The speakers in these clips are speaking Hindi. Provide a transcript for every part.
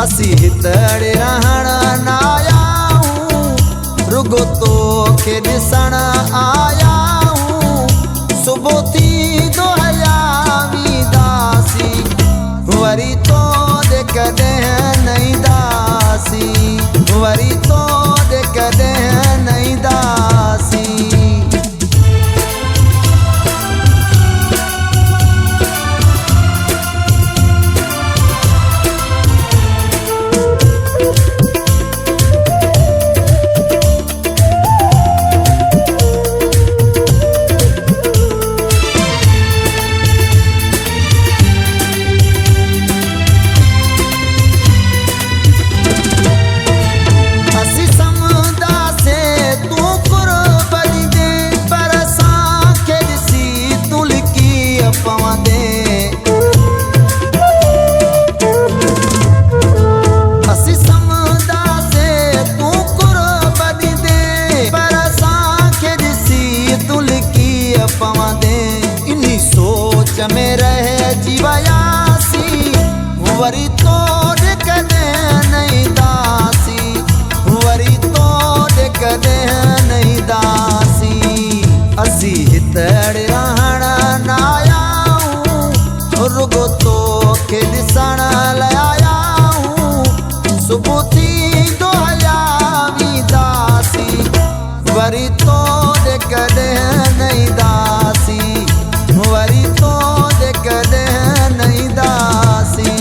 असी हितड़े रहण न आया हूँ, रुगो तो खे ॾिसण आया हूँ। सुबुह थी तो हयावी दासी, वरी तो कॾहिं नहीं दासी, वरी तो कॾहिं नहीं दासी। में रहे जीवयासी, वरी तो कॾहिं नहीं दासी, वरी तो कॾहिं नहीं दासी। असी हितड़े रहण न आया हूँ, रुगो तो खे ॾिसण लाइ आया हूँ। सुबुह थी तो हयावी दासी, वरी तो कॾहिं नहीं दासी, वरी तो कॾहिं नहीं दासी।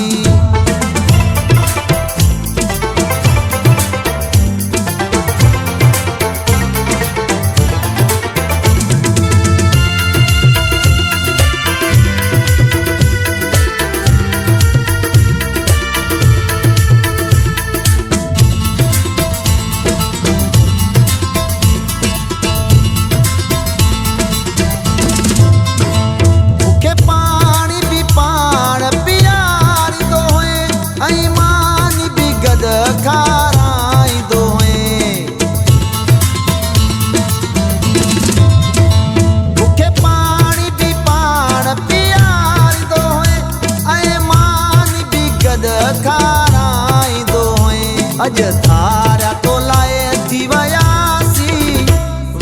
अज थारा तो लाए थी वयासी,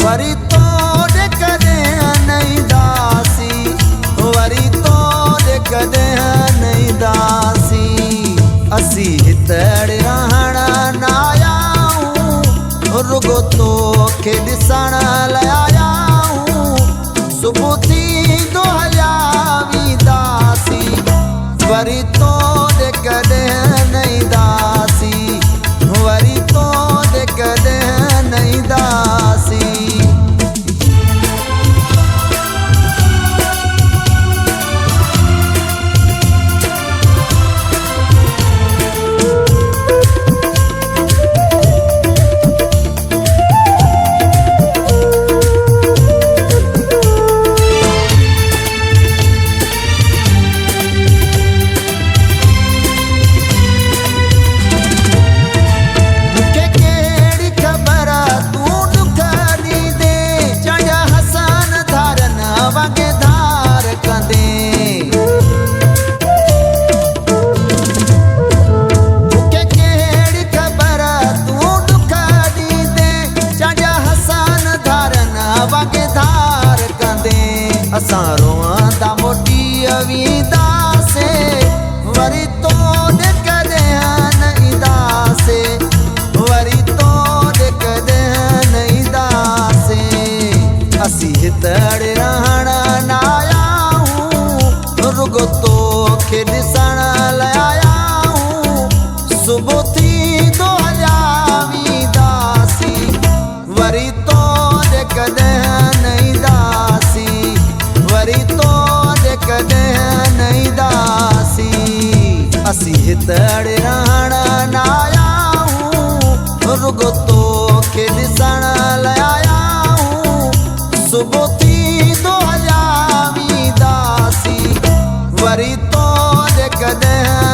वरी तो कॾहिं नहीं दासी, वरी तो कॾहिं नहीं दासी। असी हितड़े रहण न आया हूँ, रुगो तो खे ॾिसण लाइ आया हूँ। सुबुह थी तो हयावी दासी, वरी तो कॾहिं नहीं दासी, वरी तो कॾहिं नहीं दासी। असां रोअंदा मोटी वेंदासे, वरी तो कॾहिं नहीं दासे, वरी तो कॾहिं नहीं दासे। असी हितड़े रहण न आया हूँ, रुगो तो खे ॾिसण लाइ आया हूँ। सुबुह थी तो हयावी दासी, वरी तो कॾहिं नहीं दासी, वरी तो कॾहिं नहीं दासी। असी हितड़े रहण न आया हूँ, रुगो तो खे ॾिसण लाइ आया हूँ। सुबुह थी तो हयावी दासी, वरी तो कॾहिं